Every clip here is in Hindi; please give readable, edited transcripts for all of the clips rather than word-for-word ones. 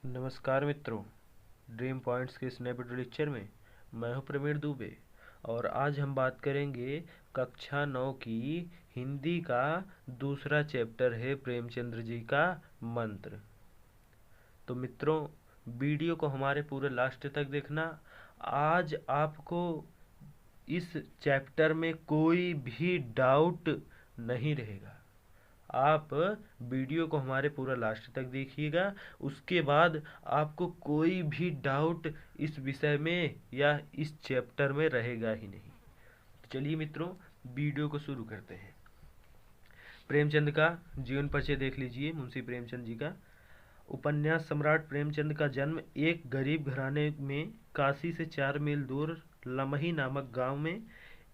नमस्कार मित्रों, ड्रीम पॉइंट्स के इस नए वीडियो लेक्चर में मैं हूं प्रवीण दुबे। और आज हम बात करेंगे कक्षा 9 की हिंदी का दूसरा चैप्टर है प्रेमचंद्र जी का मंत्र। तो मित्रों, वीडियो को हमारे पूरे लास्ट तक देखना। आज आपको इस चैप्टर में कोई भी डाउट नहीं रहेगा। आप वीडियो को हमारे पूरा लास्ट तक देखिएगा, उसके बाद आपको कोई भी डाउट इस विषय में या इस चैप्टर में रहेगा ही नहीं। तो चलिए मित्रों, वीडियो को शुरू करते हैं। प्रेमचंद का जीवन परिचय देख लीजिए। मुंशी प्रेमचंद जी का उपन्यास सम्राट प्रेमचंद का जन्म एक गरीब घराने में काशी से 4 मील दूर लमही नामक गांव में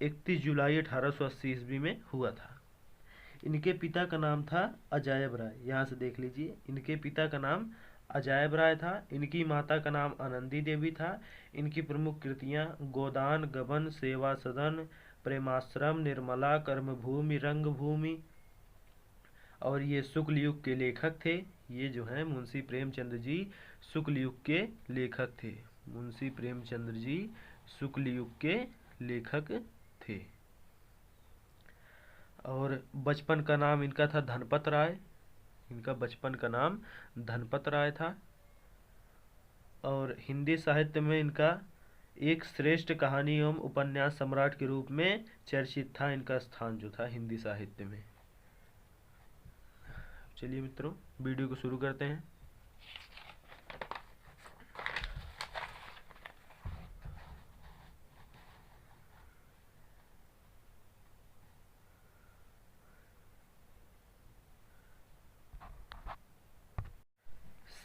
31 जुलाई 1880 ईस्वी में हुआ था। इनके पिता का नाम था अजायब राय। यहाँ से देख लीजिए, इनके पिता का नाम अजायब राय था। इनकी माता का नाम आनंदी देवी था। इनकी प्रमुख कृतियाँ गोदान, गबन, सेवा सदन, प्रेमाश्रम, निर्मला, कर्मभूमि, रंगभूमि, और ये शुक्ल युग के लेखक थे। ये जो हैं मुंशी प्रेमचंद्र जी शुक्ल युग के लेखक थे। मुंशी प्रेमचंद्र जी शुक्ल युग के लेखक थे। और बचपन का नाम इनका था धनपत राय। इनका बचपन का नाम धनपत राय था। और हिंदी साहित्य में इनका एक श्रेष्ठ कहानी एवं उपन्यास सम्राट के रूप में चर्चित था। इनका स्थान जो था हिंदी साहित्य में। चलिए मित्रों, वीडियो को शुरू करते हैं।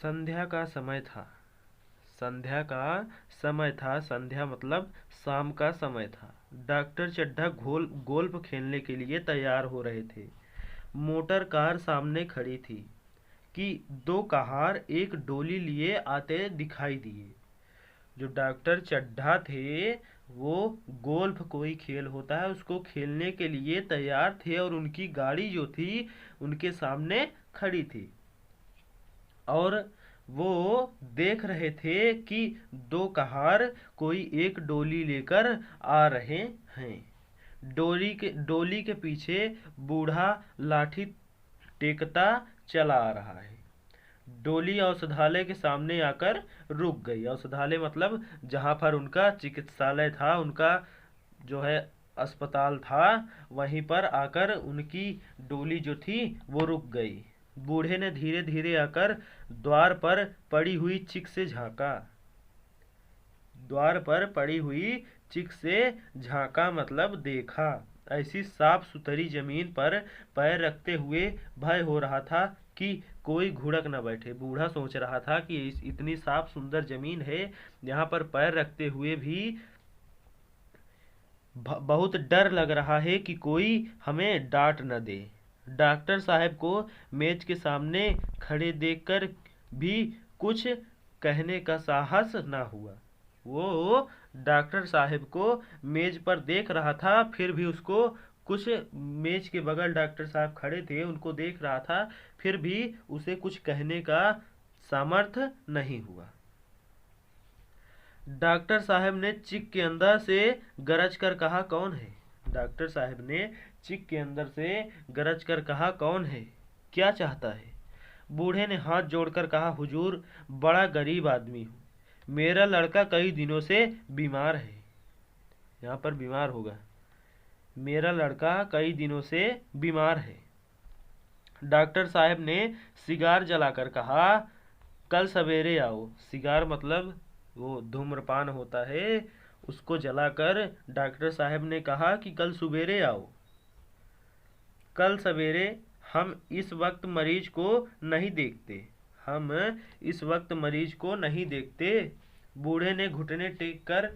संध्या का समय था। संध्या का समय था। संध्या मतलब शाम का समय था। डॉक्टर चड्ढा गोल्फ खेलने के लिए तैयार हो रहे थे। मोटर कार सामने खड़ी थी कि दो कहार एक डोली लिए आते दिखाई दिए। जो डॉक्टर चड्ढा थे वो गोल्फ कोई खेल होता है, उसको खेलने के लिए तैयार थे और उनकी गाड़ी जो थी उनके सामने खड़ी थी। और वो देख रहे थे कि दो कहार कोई एक डोली लेकर आ रहे हैं। डोली के पीछे बूढ़ा लाठी टेकता चला आ रहा है। डोली औषधालय के सामने आकर रुक गई। औषधालय मतलब जहाँ पर उनका चिकित्सालय था, उनका जो है अस्पताल था, वहीं पर आकर उनकी डोली जो थी वो रुक गई। बूढ़े ने धीरे धीरे आकर द्वार पर पड़ी हुई चिक से झांका। द्वार पर पड़ी हुई चिक से झांका मतलब देखा। ऐसी साफ सुथरी जमीन पर पैर रखते हुए भय हो रहा था कि कोई घुड़क न बैठे। बूढ़ा सोच रहा था कि इतनी साफ सुंदर जमीन है, यहाँ पर पैर रखते हुए भी बहुत डर लग रहा है कि कोई हमें डांट न दे। डॉक्टर साहब को मेज के सामने खड़े देखकर भी कुछ कहने का साहस न हुआ। वो डॉक्टर साहब को मेज पर देख रहा था, फिर भी उसको कुछ, मेज के बगल डॉक्टर साहब खड़े थे, उनको देख रहा था, फिर भी उसे कुछ कहने का सामर्थ्य नहीं हुआ। डॉक्टर साहब ने चिक के अंदर से गरज कर कहा, कौन है? डॉक्टर साहब ने चिक के अंदर से गरज कर कहा, कौन है, क्या चाहता है? बूढ़े ने हाथ जोड़कर कहा, हुजूर, बड़ा गरीब आदमी हूँ, मेरा लड़का कई दिनों से बीमार है। यहाँ पर बीमार होगा। मेरा लड़का कई दिनों से बीमार है। डॉक्टर साहब ने सिगार जलाकर कहा, कल सवेरे आओ। सिगार मतलब वो धूम्रपान होता है, उसको जलाकर डॉक्टर साहब ने कहा कि कल सवेरे आओ। कल सवेरे हम इस वक्त मरीज को नहीं देखते। हम इस वक्त मरीज को नहीं देखते। बूढ़े ने घुटने टेक कर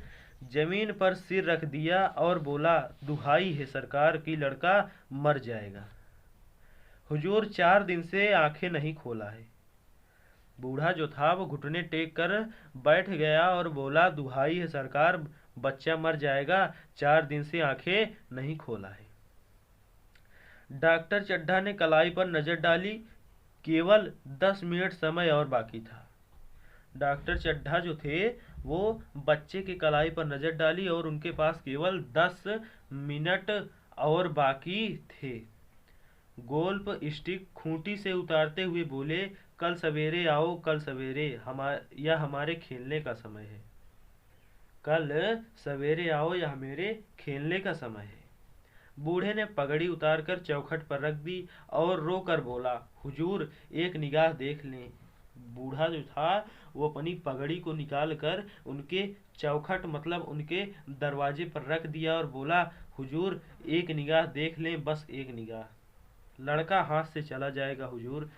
जमीन पर सिर रख दिया और बोला, दुहाई है सरकार की, लड़का मर जाएगा। हुजूर, 4 दिन से आंखें नहीं खोला है। बूढ़ा जो था वो घुटने टेक कर बैठ गया और बोला, दुहाई है सरकार, बच्चा मर जाएगा, 4 दिन से आंखें नहीं खोला है। डॉक्टर चड्ढा ने कलाई पर नजर डाली। केवल 10 मिनट समय और बाकी था। डॉक्टर चड्ढा जो थे वो बच्चे के कलाई पर नजर डाली और उनके पास केवल 10 मिनट और बाकी थे। गोल्फ स्टिक खूंटी से उतारते हुए बोले, कल सवेरे आओ, कल सवेरे, यह हमारे खेलने का समय है। कल सवेरे आओ, यह मेरे खेलने का समय है। बूढ़े ने पगड़ी उतारकर चौखट पर रख दी और रो कर बोला, हुजूर एक निगाह देख लें। बूढ़ा जो था वो अपनी पगड़ी को निकाल कर उनके चौखट मतलब उनके दरवाजे पर रख दिया और बोला, हुजूर एक निगाह देख लें, बस एक निगाह। लड़का हाथ से चला जाएगा हुजूर।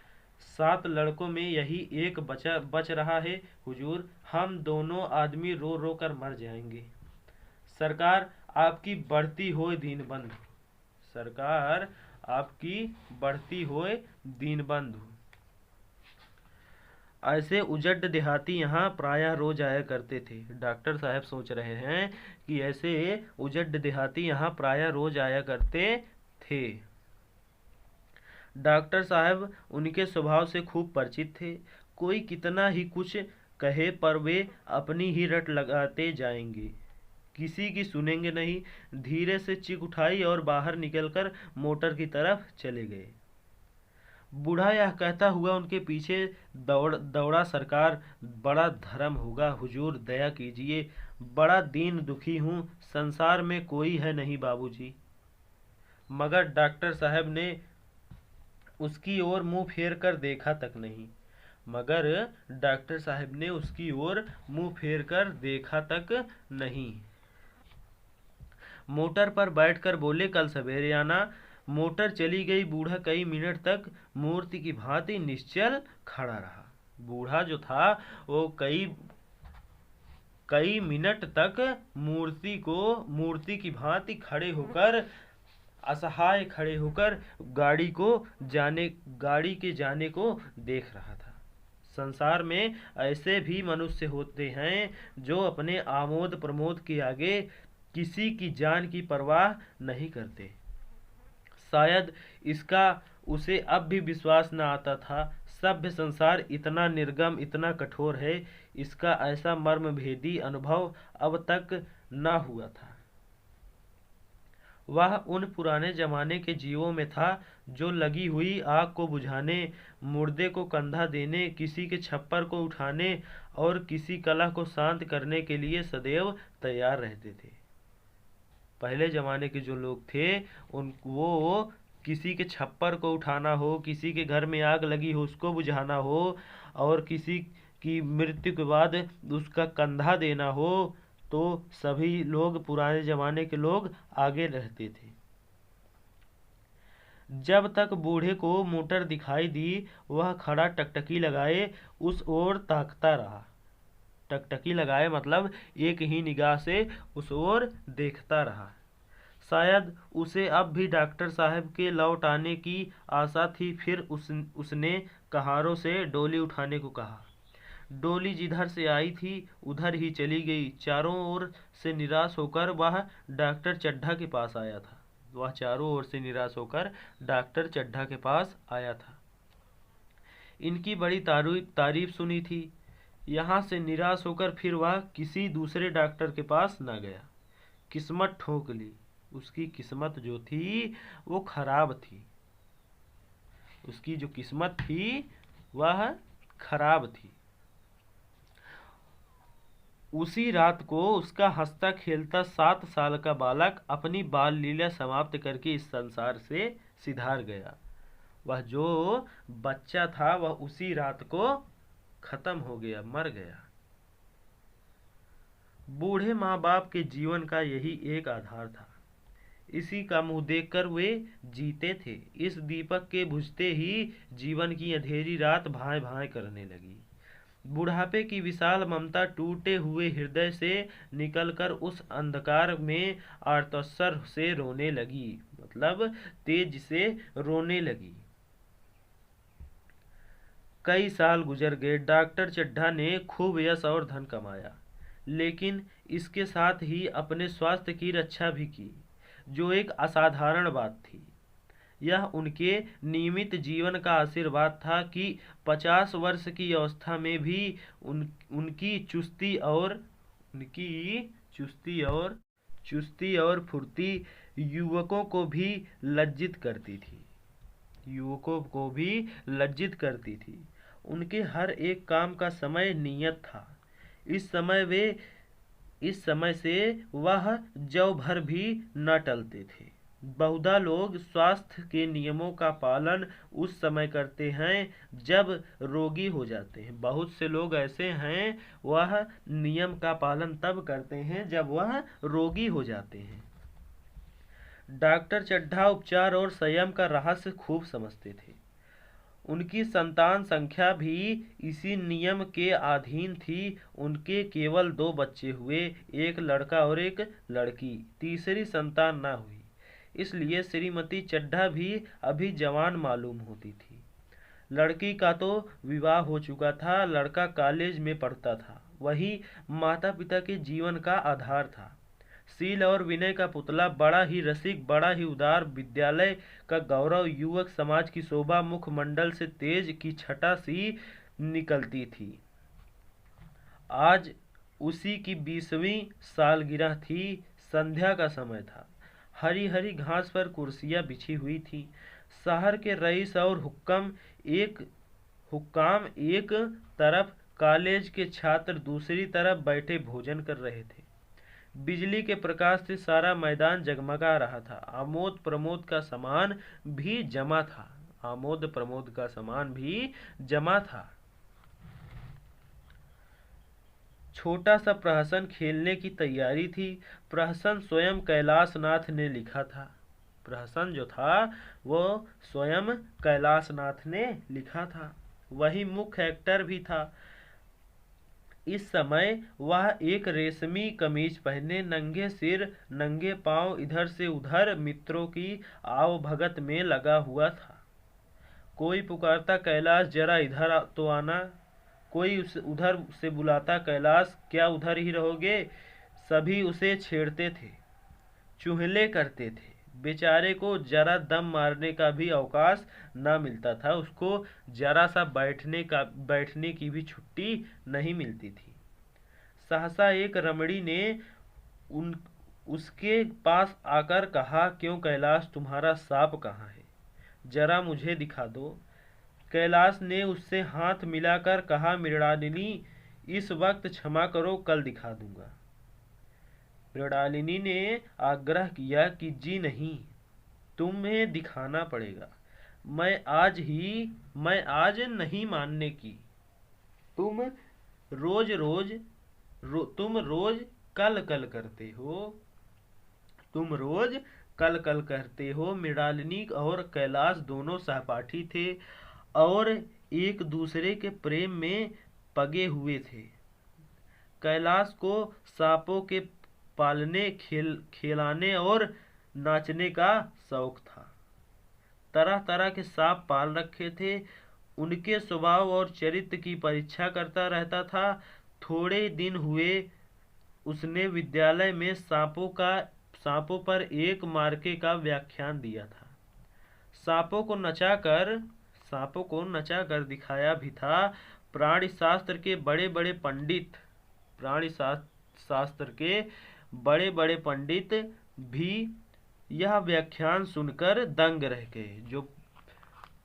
7 लड़कों में यही एक बच रहा है हुजूर। हम दोनों आदमी रो रो कर मर जाएंगे। सरकार आपकी बढ़ती होए दीनबंधु। सरकार आपकी बढ़ती होए दीनबंधु। ऐसे उजड़ देहाती यहाँ प्रायः रोज आया करते थे। डॉक्टर साहब सोच रहे हैं कि ऐसे उजड़ देहाती यहाँ प्रायः रोज आया करते थे। डॉक्टर साहब उनके स्वभाव से खूब परिचित थे। कोई कितना ही कुछ कहे पर वे अपनी ही रट लगाते जाएंगे, किसी की सुनेंगे नहीं। धीरे से चिक उठाई और बाहर निकलकर मोटर की तरफ चले गए। बूढ़ा यह कहता हुआ उनके पीछे दौड़ा, सरकार बड़ा धर्म होगा हुजूर, दया कीजिए, बड़ा दीन दुखी हूँ, संसार में कोई है नहीं बाबूजी। मगर डॉक्टर साहब ने उसकी ओर मुंह फेर कर देखा तक नहीं। मगर डॉक्टर साहब ने उसकी ओर मुंह फेर कर देखा तक नहीं। मोटर पर बैठकर बोले, कल सवेरे आना। मोटर चली गई। बूढ़ा कई मिनट तक मूर्ति की भांति निश्चल खड़ा रहा। बूढ़ा जो था वो कई मिनट तक मूर्ति की भांति खड़े होकर, असहाय खड़े होकर गाड़ी के जाने को देख रहा था। संसार में ऐसे भी मनुष्य होते हैं जो अपने आमोद प्रमोद के आगे किसी की जान की परवाह नहीं करते। शायद इसका उसे अब भी विश्वास न आता था। सभ्य संसार इतना निर्गम, इतना कठोर है, इसका ऐसा मर्मभेदी अनुभव अब तक न हुआ था। वह उन पुराने जमाने के जीवों में था जो लगी हुई आग को बुझाने, मुर्दे को कंधा देने, किसी के छप्पर को उठाने और किसी कलह को शांत करने के लिए सदैव तैयार रहते थे। पहले जमाने के जो लोग थे वो किसी के छप्पर को उठाना हो, किसी के घर में आग लगी हो उसको बुझाना हो, और किसी की मृत्यु के बाद उसका कंधा देना हो, तो सभी लोग, पुराने जमाने के लोग आगे रहते थे। जब तक बूढ़े को मोटर दिखाई दी वह खड़ा टकटकी लगाए उस ओर ताकता रहा। टकटकी लगाए मतलब एक ही निगाह से उस ओर देखता रहा। शायद उसे अब भी डॉक्टर साहब के लौट आने की आशा थी। फिर उसने कहारों से डोली उठाने को कहा। डोली जिधर से आई थी उधर ही चली गई। चारों ओर से निराश होकर वह डॉक्टर चड्ढा के पास आया था। वह चारों ओर से निराश होकर डॉक्टर चड्ढा के पास आया था। इनकी बड़ी तारीफ सुनी थी। यहाँ से निराश होकर फिर वह किसी दूसरे डॉक्टर के पास न गया। किस्मत ठोक ली। उसकी किस्मत जो थी वो खराब थी। उसकी जो किस्मत थी वह खराब थी। उसी रात को उसका हंसता खेलता 7 साल का बालक अपनी बाल लीला समाप्त करके इस संसार से सिधार गया। वह जो बच्चा था वह उसी रात को खत्म हो गया, मर गया। बूढ़े माँ बाप के जीवन का यही एक आधार था। इसी का मुंह देखकर वे जीते थे। इस दीपक के बुझते ही जीवन की अंधेरी रात भाए भाए करने लगी। बुढ़ापे की विशाल ममता टूटे हुए हृदय से निकलकर उस अंधकार में आर्तस्वर से रोने लगी, मतलब तेज से रोने लगी। कई साल गुजर गए। डॉक्टर चड्ढा ने खूब यश और धन कमाया, लेकिन इसके साथ ही अपने स्वास्थ्य की रक्षा भी की, जो एक असाधारण बात थी। यह उनके नियमित जीवन का आशीर्वाद था कि 50 वर्ष की अवस्था में भी उनकी चुस्ती और फुर्ती युवकों को भी लज्जित करती थी। उनके हर एक काम का समय नियत था। इस समय से वह जौ भर भी न टलते थे। बहुधा लोग स्वास्थ्य के नियमों का पालन उस समय करते हैं जब रोगी हो जाते हैं। बहुत से लोग ऐसे हैं, वह नियम का पालन तब करते हैं जब वह रोगी हो जाते हैं। डॉक्टर चड्ढा उपचार और संयम का रहस्य खूब समझते थे। उनकी संतान संख्या भी इसी नियम के अधीन थी। उनके केवल 2 बच्चे हुए, एक लड़का और एक लड़की। तीसरी संतान न हुई, इसलिए श्रीमती चड्ढा भी अभी जवान मालूम होती थी। लड़की का तो विवाह हो चुका था, लड़का कॉलेज में पढ़ता था। वही माता पिता के जीवन का आधार था। शील और विनय का पुतला, बड़ा ही रसिक, बड़ा ही उदार, विद्यालय का गौरव, युवक समाज की शोभा, मुखमंडल से तेज की छटा सी निकलती थी। आज उसी की 20वीं सालगिरह थी। संध्या का समय था। हरी हरी घास पर कुर्सियां बिछी हुई थी। शहर के रईस और हुक्काम एक तरफ, कॉलेज के छात्र दूसरी तरफ बैठे भोजन कर रहे थे। बिजली के प्रकाश से सारा मैदान जगमगा रहा था। आमोद प्रमोद का सामान भी जमा था। छोटा सा प्रहसन खेलने की तैयारी थी। प्रहसन स्वयं कैलाशनाथ ने लिखा था। प्रहसन जो था वो स्वयं कैलाशनाथ ने लिखा था। वही मुख्य एक्टर भी था। इस समय वह एक रेशमी कमीज पहने, नंगे सिर नंगे पांव इधर से उधर मित्रों की आवभगत में लगा हुआ था। कोई पुकारता, कैलाश जरा इधर तो आना। कोई उधर से बुलाता, कैलाश क्या उधर ही रहोगे। सभी उसे छेड़ते थे, चुहले करते थे। बेचारे को जरा दम मारने का भी अवकाश न मिलता था। उसको जरा सा बैठने की भी छुट्टी नहीं मिलती थी। सहसा एक रमणी ने उसके पास आकर कहा, क्यों कैलाश, तुम्हारा सांप कहाँ है? जरा मुझे दिखा दो। कैलाश ने उससे हाथ मिलाकर कहा, मृणालिनी, इस वक्त क्षमा करो, कल दिखा दूंगा। मृणालिनी ने आग्रह किया कि जी नहीं, तुम्हें दिखाना पड़ेगा। मैं आज नहीं मानने की। तुम रोज कल करते हो। मृणालिनी और कैलाश दोनों सहपाठी थे और एक दूसरे के प्रेम में पगे हुए थे। कैलाश को सांपों के पालने, खिलाने और नाचने का शौक था। तरह तरह के सांप पाल रखे थे। उनके स्वभाव और चरित्र की परीक्षा करता रहता था। थोड़े दिन हुए, उसने विद्यालय में सांपों पर एक मार्के का व्याख्यान दिया था। सांपों को नचाकर दिखाया भी था। प्राणी शास्त्र के बड़े बड़े पंडित भी यह व्याख्यान सुनकर दंग रह गए।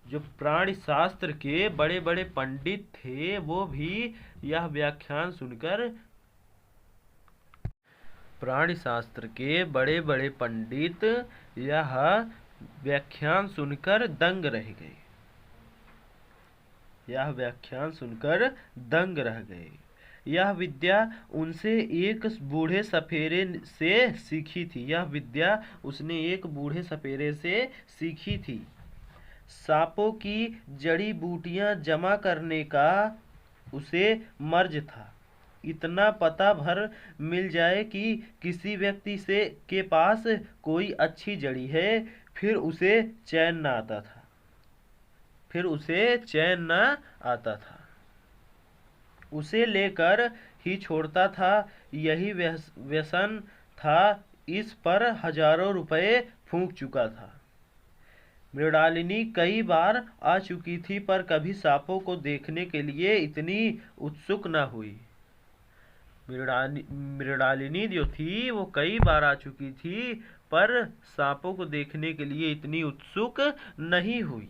जो प्राणी शास्त्र के बड़े बड़े पंडित थे, वो भी यह व्याख्यान सुनकर दंग रह गए। यह विद्या उसने एक बूढ़े सपेरे से सीखी थी। सांपों की जड़ी बूटियां जमा करने का उसे मर्ज था। इतना पता भर मिल जाए कि किसी व्यक्ति के पास कोई अच्छी जड़ी है, फिर उसे चैन न आता था। उसे लेकर ही छोड़ता था। यही व्यसन था। इस पर हजारों रुपए फूंक चुका था। मृणालिनी कई बार आ चुकी थी पर कभी सांपों को देखने के लिए इतनी उत्सुक न हुई। मृणालिनी जो थी वो कई बार आ चुकी थी पर सांपों को देखने के लिए इतनी उत्सुक नहीं हुई।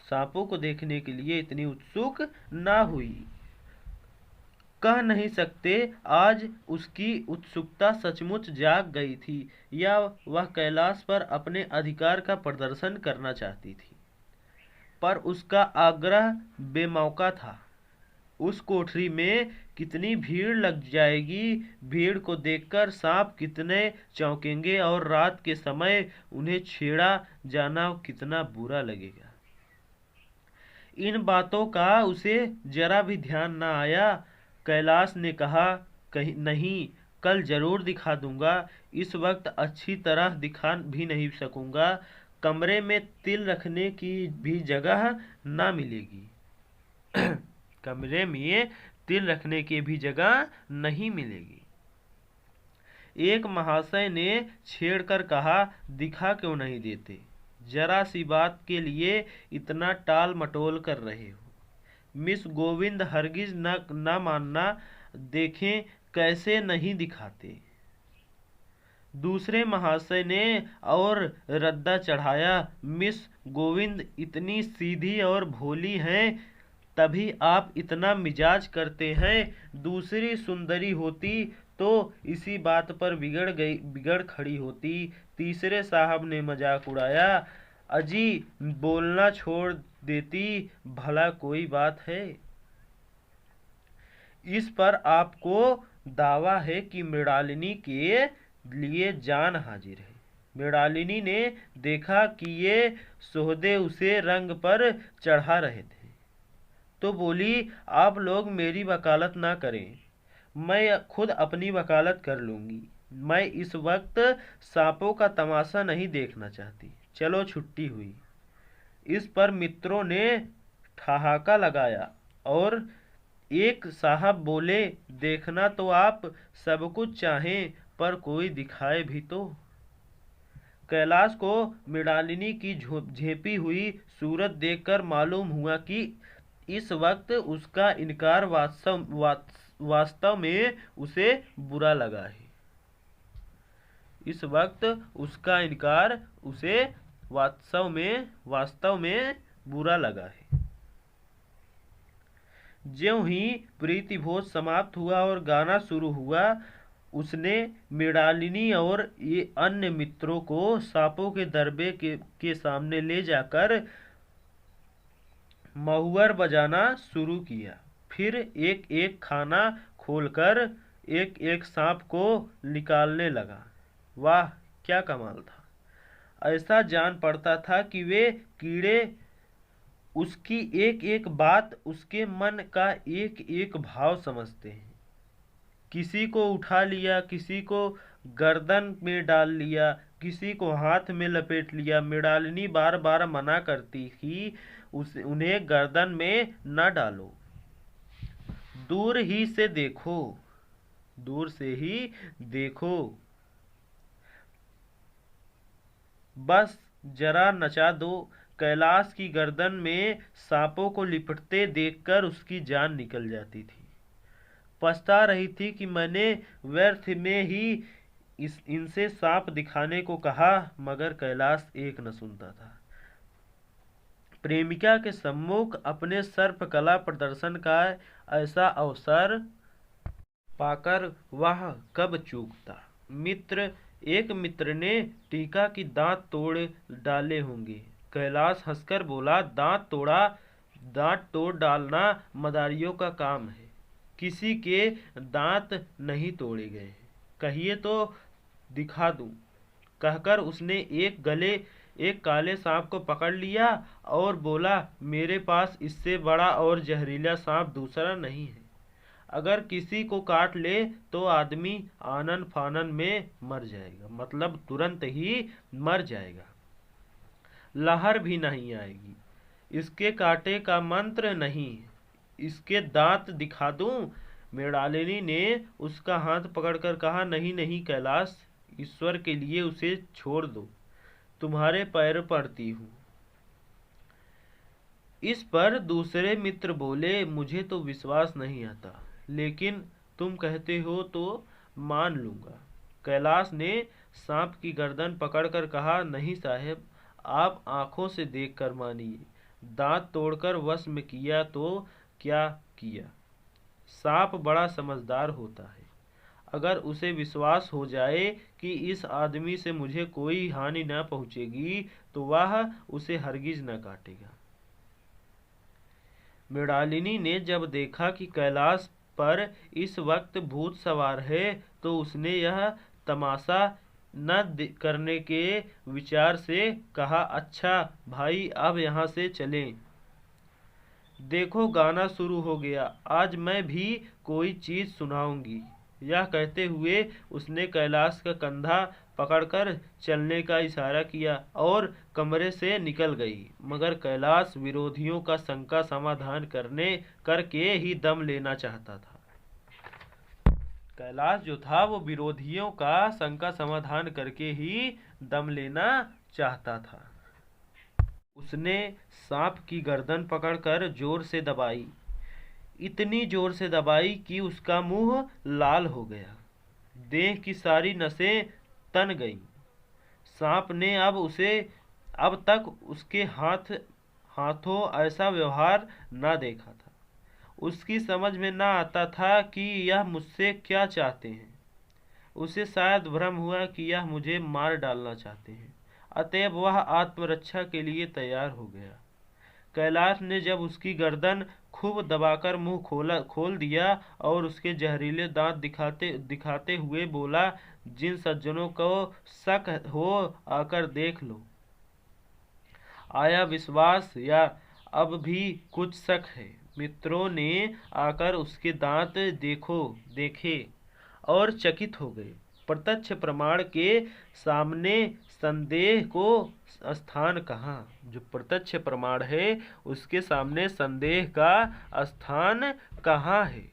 सांपों को देखने के लिए इतनी उत्सुक न हुई। कह नहीं सकते आज उसकी उत्सुकता सचमुच जाग गई थी या वह कैलाश पर अपने अधिकार का प्रदर्शन करना चाहती थी, पर उसका आग्रह बेमौका था। उस कोठरी में कितनी भीड़ लग जाएगी, भीड़ को देखकर सांप कितने चौंकेंगे और रात के समय उन्हें छेड़ा जाना कितना बुरा लगेगा। इन बातों का उसे जरा भी ध्यान न आया। कैलाश ने कहा, कहीं नहीं, कल जरूर दिखा दूंगा। इस वक्त अच्छी तरह दिखा भी नहीं सकूंगा। कमरे में तिल रखने की भी जगह ना मिलेगी। कमरे में तिल रखने की भी जगह नहीं मिलेगी। एक महाशय ने छेड़कर कहा, दिखा क्यों नहीं देते? जरा सी बात के लिए इतना टाल मटोल कर रहे हो। मिस गोविंद हरगिज न मानना, देखें कैसे नहीं दिखाते। दूसरे महाशय ने और रद्दा चढ़ाया, मिस गोविंद इतनी सीधी और भोली हैं, तभी आप इतना मिजाज करते हैं। दूसरी सुंदरी होती तो इसी बात पर बिगड़ खड़ी होती। तीसरे साहब ने मजाक उड़ाया, अजी बोलना छोड़ देती, भला कोई बात है? इस पर आपको दावा है कि मृणालिनी के लिए जान हाजिर है। मृणालिनी ने देखा कि ये सोहदे उसे रंग पर चढ़ा रहे थे तो बोली, आप लोग मेरी वकालत ना करें, मैं खुद अपनी वकालत कर लूंगी। मैं इस वक्त सांपों का तमाशा नहीं देखना चाहती। चलो छुट्टी हुई। इस पर मित्रों ने ठहाका लगाया और एक साहब बोले, देखना तो आप सब कुछ चाहें पर कोई दिखाए भी तो। कैलाश को मृणालिनी की झेपी हुई सूरत देखकर मालूम हुआ कि इस वक्त उसका इनकार वास्तव में उसे बुरा लगा है। इस वक्त उसका इनकार उसे वास्तव में बुरा लगा है। ज्यों ही प्रीति भोज समाप्त हुआ और गाना शुरू हुआ, उसने मृणालिनी और ये अन्य मित्रों को सांपों के दरबे के सामने ले जाकर महुअर बजाना शुरू किया। फिर एक एक खाना खोलकर एक एक सांप को निकालने लगा। वाह क्या कमाल था! ऐसा जान पड़ता था कि वे कीड़े उसकी एक एक बात, उसके मन का एक एक भाव समझते हैं। किसी को उठा लिया, किसी को गर्दन में डाल लिया, किसी को हाथ में लपेट लिया। मृणालिनी बार बार मना करती थी, उन्हें गर्दन में न डालो, दूर ही से देखो, दूर से ही देखो, बस जरा नचा दो। कैलाश की गर्दन में सांपों को लिपटते देखकर उसकी जान निकल जाती थी। पछता रही थी कि मैंने व्यर्थ में ही इनसे सांप दिखाने को कहा, मगर कैलाश एक न सुनता था। प्रेमिका के सम्मुख अपने सर्प कला प्रदर्शन का ऐसा अवसर पाकर वह कब चूकता। एक मित्र ने टीका की दांत तोड़ डाले होंगे। कैलाश हंसकर बोला, दांत तोड़ डालना मदारियों का काम है, किसी के दांत नहीं तोड़े गए। कहिए तो दिखा दूं। कहकर उसने एक काले सांप को पकड़ लिया और बोला, मेरे पास इससे बड़ा और जहरीला सांप दूसरा नहीं है। अगर किसी को काट ले तो आदमी आनन फानन में मर जाएगा, मतलब तुरंत ही मर जाएगा, लहर भी नहीं आएगी। इसके कांटे का मंत्र नहीं, इसके दांत दिखा दूं? मृणालिनी ने उसका हाथ पकड़कर कहा, नहीं नहीं कैलाश, ईश्वर के लिए उसे छोड़ दो। तुम्हारे पैर पड़ती हूँ। इस पर दूसरे मित्र बोले, मुझे तो विश्वास नहीं आता, लेकिन तुम कहते हो तो मान लूंगा। कैलाश ने सांप की गर्दन पकड़कर कहा, नहीं साहब, आप आंखों से देखकर मानिए। दांत तोड़कर वश में किया तो क्या किया। सांप बड़ा समझदार होता है। अगर उसे विश्वास हो जाए कि इस आदमी से मुझे कोई हानि न पहुंचेगी तो वह उसे हरगिज न काटेगा। मृणालिनी ने जब देखा कि कैलाश पर इस वक्त भूत सवार है तो उसने यह तमाशा न करने के विचार से कहा, अच्छा भाई, अब यहाँ से चलें। देखो गाना शुरू हो गया, आज मैं भी कोई चीज सुनाऊंगी। यह कहते हुए उसने कैलाश का कंधा पकड़कर चलने का इशारा किया और कमरे से निकल गई। मगर कैलाश विरोधियों का शंका समाधान करके ही दम लेना चाहता था। कैलाश जो था वो विरोधियों का शंका समाधान करके ही दम लेना चाहता था। उसने सांप की गर्दन पकड़कर जोर से दबाई, इतनी जोर से दबाई कि उसका मुंह लाल हो गया। देह की सारी नसें तन गईं। सांप ने अब तक उसके हाथों ऐसा व्यवहार न देखा था। उसकी समझ में न आता था कि यह मुझसे क्या चाहते हैं। उसे शायद भ्रम हुआ कि यह मुझे मार डालना चाहते हैं। अतएव वह आत्मरक्षा के लिए तैयार हो गया। कैलाश ने जब उसकी गर्दन खूब दबाकर मुंह खोल दिया और उसके जहरीले दांत दिखाते हुए बोला, जिन सज्जनों को शक हो आकर देख लो। आया विश्वास या अब भी कुछ शक है? मित्रों ने आकर उसके दांत देखे और चकित हो गए। प्रत्यक्ष प्रमाण के सामने संदेह को स्थान कहाँ? जो प्रत्यक्ष प्रमाण है उसके सामने संदेह का स्थान कहाँ है?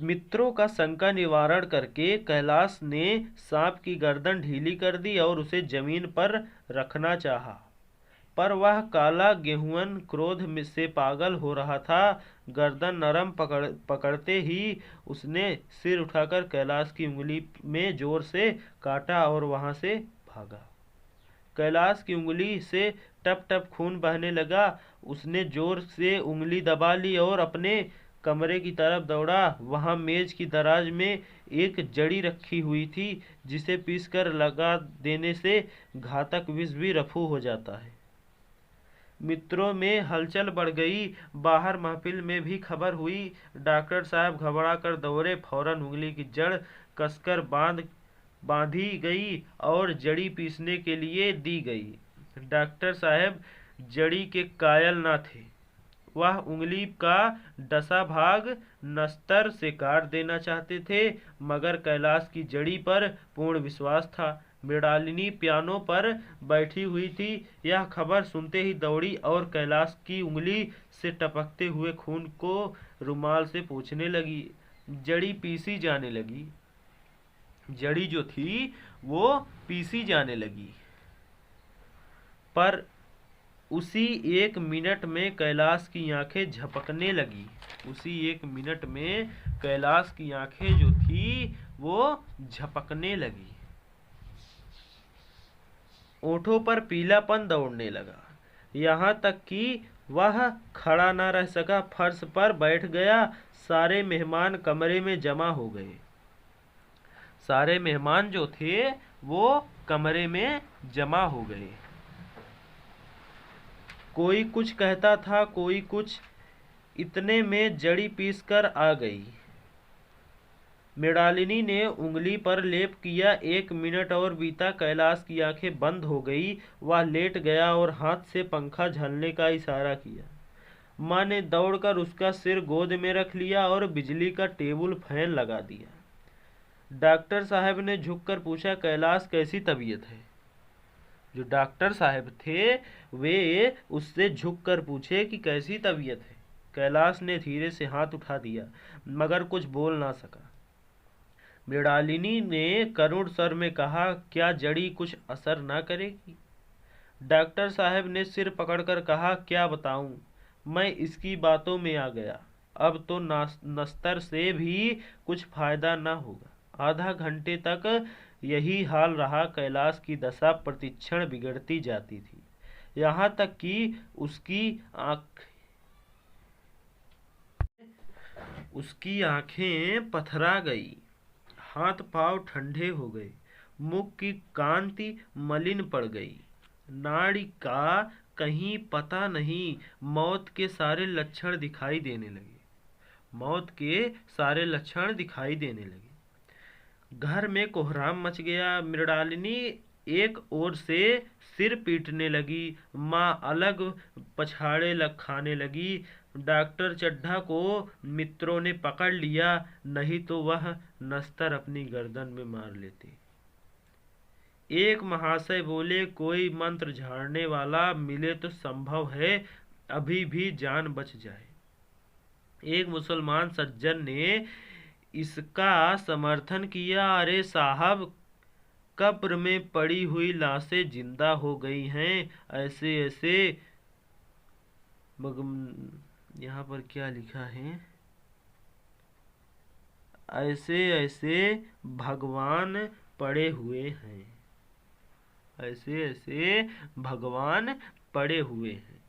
मित्रों का शंका निवारण करके कैलाश ने सांप की गर्दन ढीली कर दी और उसे जमीन पर रखना चाहा, पर वह काला गेहुअन क्रोध से पागल हो रहा था। गर्दन नरम पकड़ते ही उसने सिर उठाकर कैलाश की उंगली में जोर से काटा और वहां से भागा। कैलाश की उंगली से टप टप खून बहने लगा। उसने जोर से उंगली दबा ली और अपने कमरे की तरफ दौड़ा। वहां मेज की दराज में एक जड़ी रखी हुई थी, जिसे पीसकर लगा देने से घातक विष भी रफू हो जाता है। मित्रों में हलचल बढ़ गई। बाहर महफिल में भी खबर हुई। डॉक्टर साहब घबरा कर दौड़े। फौरन उंगली की जड़ कसकर बांधी गई और जड़ी पीसने के लिए दी गई। डॉक्टर साहब जड़ी के कायल न थे। वह उंगली का डसा भाग नस्तर से काट देना चाहते थे, मगर कैलाश की जड़ी पर पूर्ण विश्वास था। मृणालिनी पियानो पर बैठी हुई थी। यह खबर सुनते ही दौड़ी और कैलाश की उंगली से टपकते हुए खून को रुमाल से पोंछने लगी। जड़ी पीसी जाने लगी। जड़ी जो थी वो पीसी जाने लगी। पर उसी एक मिनट में कैलाश की आंखें झपकने लगी। उसी एक मिनट में कैलाश की आंखें जो थी वो झपकने लगी। ओठों पर पीलापन दौड़ने लगा, यहाँ तक कि वह खड़ा न रह सका, फर्श पर बैठ गया। सारे मेहमान कमरे में जमा हो गए। सारे मेहमान जो थे वो कमरे में जमा हो गए। कोई कुछ कहता था, कोई कुछ। इतने में जड़ी पीसकर आ गई। मृणालिनी ने उंगली पर लेप किया। 1 मिनट और बीता। कैलाश की आंखें बंद हो गई। वह लेट गया और हाथ से पंखा झलने का इशारा किया। माँ ने दौड़कर उसका सिर गोद में रख लिया और बिजली का टेबल फैन लगा दिया। डॉक्टर साहब ने झुककर पूछा, कैलाश कैसी तबीयत है? जो डॉक्टर साहब थे वे उससे झुककर पूछे कि कैसी तबीयत है। कैलाश ने धीरे से हाथ उठा दिया, मगर कुछ बोल ना सका। मृणालिनी ने करुण स्वर में कहा, क्या जड़ी कुछ असर न करेगी? डॉक्टर साहब ने सिर पकड़कर कहा, क्या बताऊं, मैं इसकी बातों में आ गया। अब तो नस्तर से भी कुछ फायदा न होगा। आधा घंटे तक यही हाल रहा। कैलाश की दशा प्रतिक्षण बिगड़ती जाती थी, यहाँ तक कि उसकी आंखें पथरा गई, हाथ पांव ठंडे हो गए, मुख की कांति मलिन पड़ गई, नाड़ी का कहीं पता नहीं। मौत के सारे लक्षण दिखाई देने लगे, मौत के सारे लक्षण दिखाई देने लगे। घर में कोहराम मच गया। मृणालिनी एक ओर से सिर पीटने लगी, माँ अलग पछाड़े खाने लगी। डॉक्टर चड्ढा को मित्रों ने पकड़ लिया, नहीं तो वह नस्तर अपनी गर्दन में मार लेते। एक महाशय बोले, कोई मंत्र झाड़ने वाला मिले तो संभव है अभी भी जान बच जाए। एक मुसलमान सज्जन ने इसका समर्थन किया, अरे साहब, कब्र में पड़ी हुई लाशें जिंदा हो गई हैं, ऐसे ऐसे यहाँ पर क्या लिखा है, ऐसे ऐसे भगवान पड़े हुए हैं, ऐसे ऐसे भगवान पड़े हुए हैं।